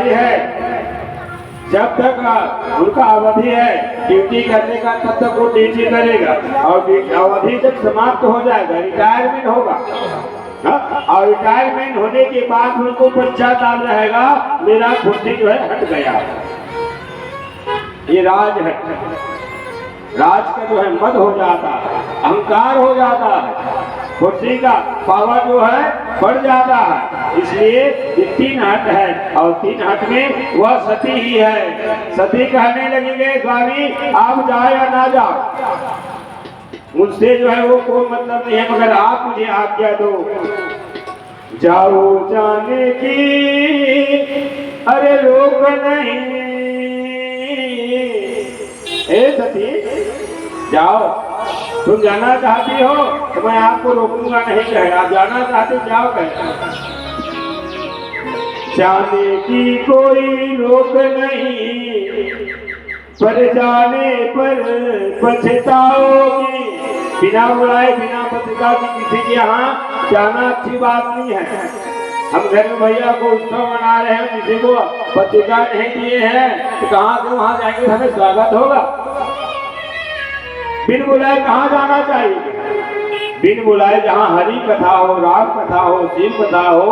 भाई है, जब तक उनका अवधि है ड्यूटी करने का तब तक वो ड्यूटी करेगा, और अवधि जब समाप्त हो जाएगा रिटायरमेंट होगा। और रिटायरमेंट होने के बाद उनको पश्चाताप रहेगा मेरा कुर्सी जो है हट गया। ये राज है, राज का जो है मद हो जाता है, अहंकार हो जाता है, कुर्सी का पावर जो है बढ़ जाता है। इसलिए ये 3 हट है, और 3 हट में वह सती ही है। सती कहने लगेंगे स्वामी आप जाओ या ना जाओ, मुझसे जो है वो कोई मतलब नहीं है, मगर आप मुझे आज्ञा दो। जाओ जाने की अरे रोक नहीं, ए सती जाओ, तुम जाना चाहती हो तो मैं आपको रोकूंगा नहीं, कहे आप जाना चाहते जाओ, कहे जाने की कोई रोक नहीं, पर जाने पर पछताओगी। बिना बुलाए बिना पत्रिका की किसी के यहाँ जाना अच्छी बात नहीं है। हम घर में भैया को उत्सव मना रहे हैं, किसी को पत्रिका नहीं दिए हैं तो कहाँ से वहां जाएंगे, हमें स्वागत होगा। बिन बुलाए कहाँ जाना चाहिए? बिन बुलाए जहाँ हरि कथा हो, राम कथा हो, शिव कथा हो,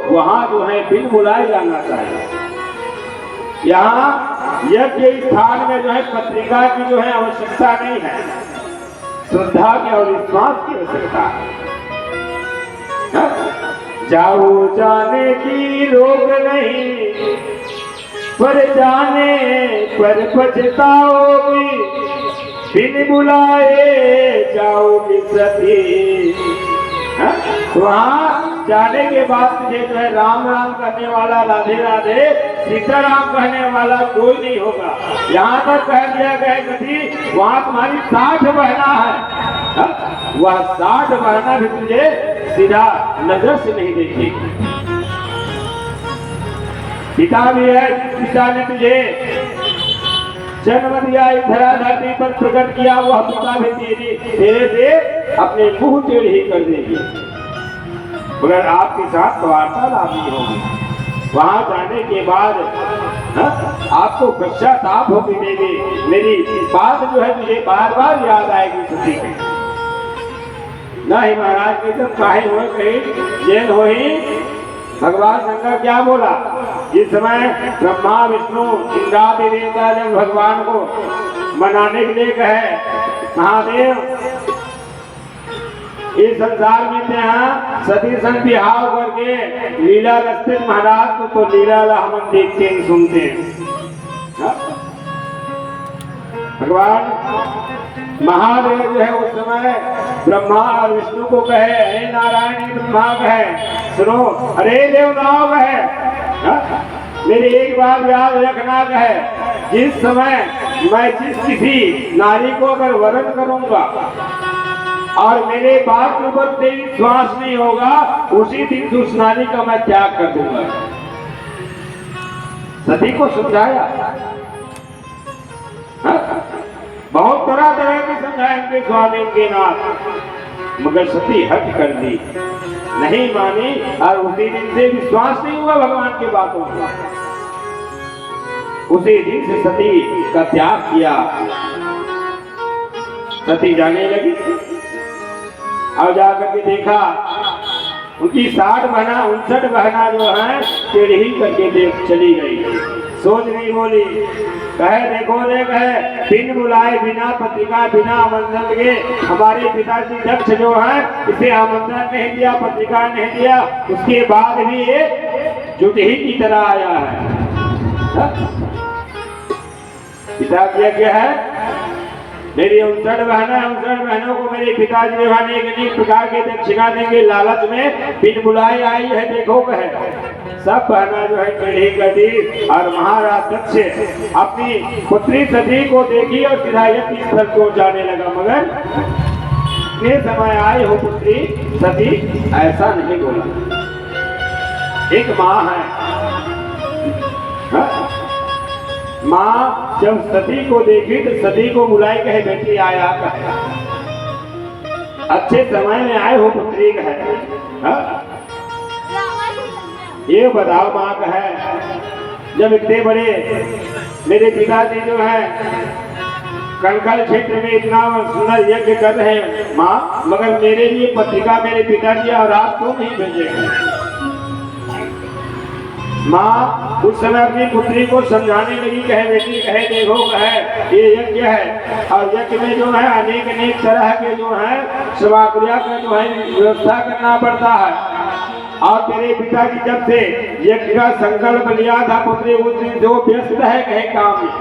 वहां जो है बिन बुलाए जाना चाहिए। यहाँ यज्ञ स्थान में जो है पत्रिका की जो है आवश्यकता नहीं है, श्रद्धा की और विश्वास की आवश्यकता है। जाओ जाने की रोक नहीं, पर जाने पर पछताओगी। बिन बुलाए जाओगी सती। वहाँ जाने के बाद मुझे जो है राम राम करने वाला, राधे राधे सीताराम कहने वाला कोई नहीं होगा। यहाँ तक कह दिया गया कभी वहाँ तुम्हारी 60 बहना है, वह 60 बहना भी तुझे सीधा नजर से नहीं देखेगी। पिता भी है, पिता ने तुझे जन्म दिया, इस धरा धरती पर प्रकट किया, वह पिता भी तेरे से अपने मुंह टेढ़ी कर देगी, मगर आपके साथ वार्तालाप नहीं होगी। वहां जाने के बाद आपको पश्चाताप हो मिलेगी, मेरी बात जो है मुझे बार बार याद आएगी सती की। नहीं महाराज के जब काहे हुए कहीं जेल हो ही, भगवान शंकर क्या बोला? इस समय ब्रह्मा विष्णु इंद्रादि देवता जब भगवान को मनाने के लिए कहे महादेव इस संसार में यहाँ सती सन बिहाव करके लीला रचते महाराज को, तो लीला हम देखते हैं सुनते हैं। भगवान महादेव जो है उस समय ब्रह्मा और विष्णु को कहे हे नारायण ब्रह्मा कहे सुनो, अरे देवताओं कहे मेरी एक बात याद रखना कहे, जिस समय मैं जिस किसी नारी को अगर वरण करूंगा और मेरे बात के ऊपर कोई विश्वास नहीं होगा, उसी दिन उस नारी का मैं त्याग कर दूंगा। सती को समझाया, बहुत तरह तरह की समझाएंगे स्वामी के नाथ, मगर सती हट कर दी, नहीं मानी, और उसी दिन से विश्वास नहीं हुआ भगवान की बातों का। उसी दिन से सती का त्याग किया। सती जाने लगी और जाकर के देखा उनकी 60 बहना 59 बहना जो है टेढ़ी करके देख चली गई। सोच नहीं बोली, कहे देखो देख है बिन बुलाए बिना पत्रिका बिना आमंत्रण के हमारे पिताजी दक्ष जो है इसे आमंत्रण नहीं दिया, पत्रिका नहीं दिया, उसके बाद भी ये जुटही की तरह आया है। पिता क्या है मेरी 59 बहनों को मेरे पिताजी निभाने के लिए प्रकार के दक्षिणा देंगे, लालच में बिन बुलाए आई है। देखो कहे सब बहना जो है टेढ़ी कर दी, और महाराज दक्ष अपनी पुत्री सती को देखी और सीधा यज्ञ स्थल को जाने लगा, मगर ये समय आए हो पुत्री सती ऐसा नहीं बोला। एक माँ है, माँ जब सती को देखी तो सती को बुलाई कहे बेटी आया कहे अच्छे समय में आए हो पुत्री कहे ये बताओ माँ कहे जब इतने बड़े मेरे पिताजी जो है कनखल क्षेत्र में इतना सुंदर यज्ञ कर रहे हैं माँ, मगर मेरे लिए पत्रिका मेरे पिताजी और आप क्यों नहीं भेजे? माँ उस समय अपनी पुत्री को समझाने लगी, कहे बेटी, कहे देखो, कहे ये यज्ञ है और यज्ञ में जो है अनेक अनेक तरह के जो है सामग्रियां का जो है व्यवस्था करना पड़ता है। और तेरे पिताजी जब से यज्ञ का संकल्प लिया था पुत्री, उस दिन जो व्यस्त है कहे काम में,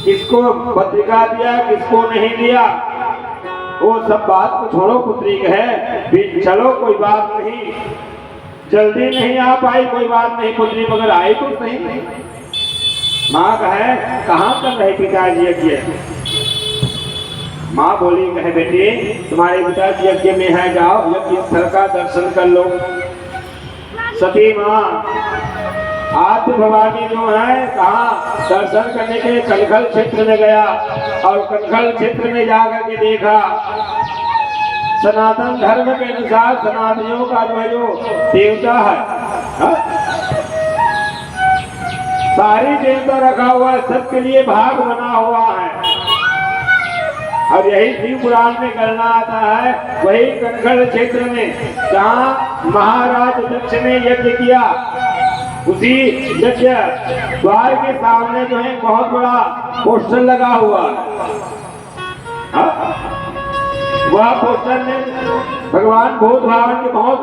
किसको पत्रिका दिया किसको नहीं दिया वो सब बात को छोड़ो, पुत्री कहे चलो कोई बात नहीं, जल्दी नहीं आ पाई कोई बात नहीं पुत्री, मगर आई तो सही नहीं। माँ कहे कहाँ कर रहे पिताजी यज्ञ? माँ बोली कहे बेटी तुम्हारे पिताजी यज्ञ में है, जाओ यज्ञ स्थल का दर्शन कर लो। सती माँ आद्य भवानी जो है कहा दर्शन करने के कनखल क्षेत्र में गया और कनखल क्षेत्र में जाकर के देखा सनातन धर्म के अनुसार सनातनियों का जो देवता है, सारी देवता रखा हुआ है, सबके लिए भाग बना हुआ है। और यही शिव पुराण में करना आता है, वही कनखल क्षेत्र में जहाँ महाराज दक्ष ने यज्ञ किया, उसी यज्ञ द्वार के सामने जो है बहुत बड़ा पोस्टर लगा हुआ है। वह पोस्टर में भगवान भूत भावन के बहुत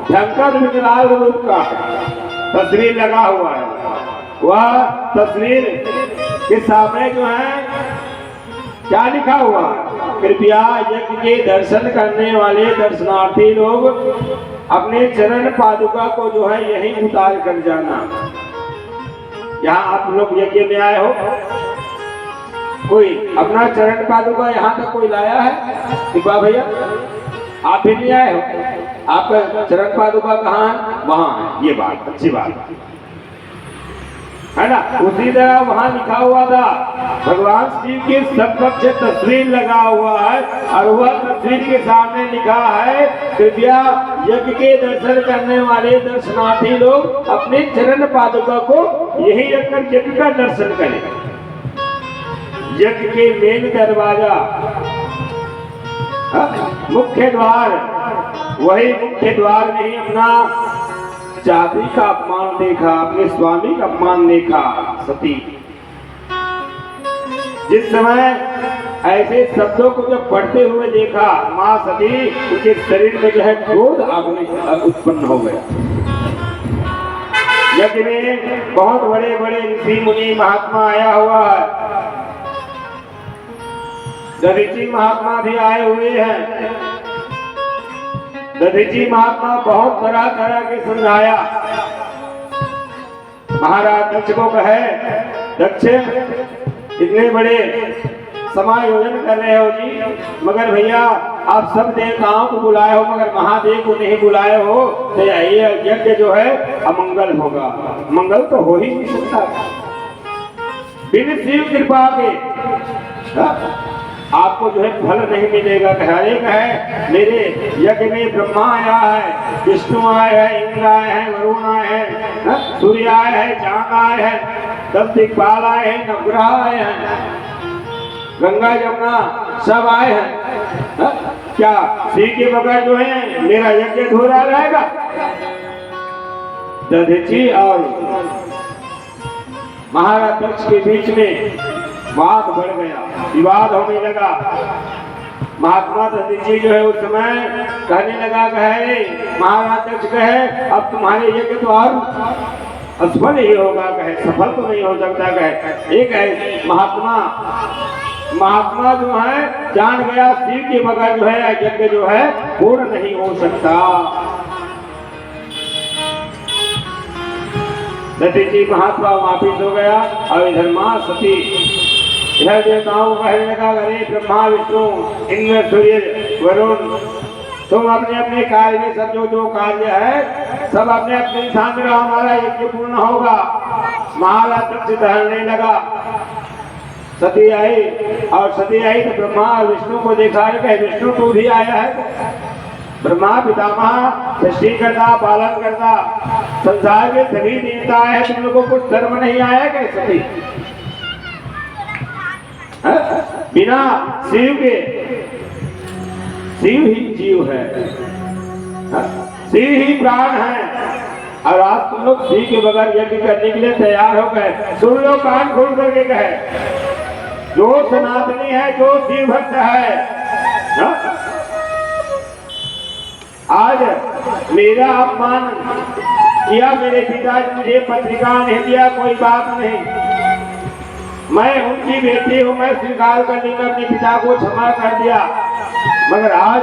भयंकर विकराल रूप का तस्वीर लगा हुआ है। वह तस्वीर के सामने जो है क्या लिखा हुआ है? कृपया यज्ञ के दर्शन करने वाले दर्शनार्थी लोग अपने चरण पादुका को जो है यहीं उतार कर जाना। यहाँ आप लोग यज्ञ में आए हो, कोई अपना चरण पादुका यहाँ तक कोई लाया है? दीपा भैया आप भी नहीं आए हो, आपका चरण पादुका कहाँ है? वहाँ है। ये बात अच्छी बात है ना। उसी तरह वहाँ लिखा हुआ था भगवान शिव की समकक्ष तस्वीर लगा हुआ है और वह तस्वीर के सामने लिखा है कृपया यज्ञ के दर्शन करने वाले दर्शनार्थी लोग अपने चरण पादुका को यही रखकर यज्ञ का दर्शन करें। यज्ञ के मेन दरवाजा मुख्य द्वार, वही मुख्य द्वार में ही अपना जाति का अपमान देखा, अपने स्वामी का अपमान देखा सती। जिस समय ऐसे शब्दों को जब पढ़ते हुए देखा माँ सती, उसके शरीर में जो है क्रोध आग उत्पन्न हो गया। यज्ञ में बहुत बड़े बड़े ऋषि मुनि महात्मा आया हुआ है, दधीची महात्मा भी आए हुए हैं। दधीची महात्मा बहुत तरह तरह के समझाया। महाराज दक्ष को कहे दक्ष इतने बड़े समायोजन कर रहे हो जी, मगर भैया आप सब देवताओं को बुलाए हो मगर महादेव को नहीं बुलाए हो, तो ये यज्ञ जो है अमंगल होगा। मंगल तो हो ही नहीं सकता बिन शिव कृपा के, आपको जो है फल नहीं मिलेगा। एक है मेरे यज्ञ में ब्रह्मा आया है, विष्णु आए हैं, इंद्र आए हैं, वरुण आए हैं, सूर्य आए हैं, चांद आए हैं, 10 दिक्पाल आए हैं, नवग्रह आए हैं, गंगा जमुना सब आए हैं। क्या सी के बगैर जो है मेरा यज्ञ अधूरा रहेगा? दधीची और महाराज दक्ष के बीच में बात बढ़ गया, विवाद होने लगा। महात्मा दधीची जो है उस समय कहने लगा, कहे महाराज दक्ष कहे अब तुम्हारे यज्ञ तो और असफल ही होगा, कहे सफल तो नहीं हो सकता। कहे एक है महात्मा जो है जान गया शिव के बगैर जो है यज्ञ जो है पूर्ण नहीं हो सकता। दधीची महात्मा वापिस हो गया और इधर मां सती इधर देवताओं को कहने लगा, अरे ब्रह्मा विष्णु इंद्र सूर्य वरुण तुम अपने अपने कार्य में सब जो कार्य है सब अपने अपने स्थान में, हमारा यज्ञ पूर्ण होगा। महाराज दक्ष धरने लगा। सती आई और सती आई तो ब्रह्मा और विष्णु को देखा, कहे विष्णु तू भी आया है? ब्रह्मा पितामह सृष्टि करता, पालन करता, संसार के सभी देवता है, तुम लोगों को कुछ धर्म नहीं आया कैसे नहीं? बिना शिव के, शिव ही जीव है, शिव ही प्राण है। और आज तुम लोग शिव के बगैर यज्ञ करने के लिए तैयार हो गए। सुन लो, कान खोल करके कहे, जो सनातनी है, जो शिव भक्त है, आज मेरा अपमान किया, मेरे पिताजी मुझे पत्रिका नहीं दिया, कोई बात नहीं, मैं उनकी बेटी हूं, मैं स्वीकार कर ली, मैं अपने पिता को क्षमा कर दिया। मगर आज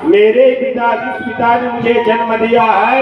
मेरे पिता, जिस पिता ने मुझे जन्म दिया है,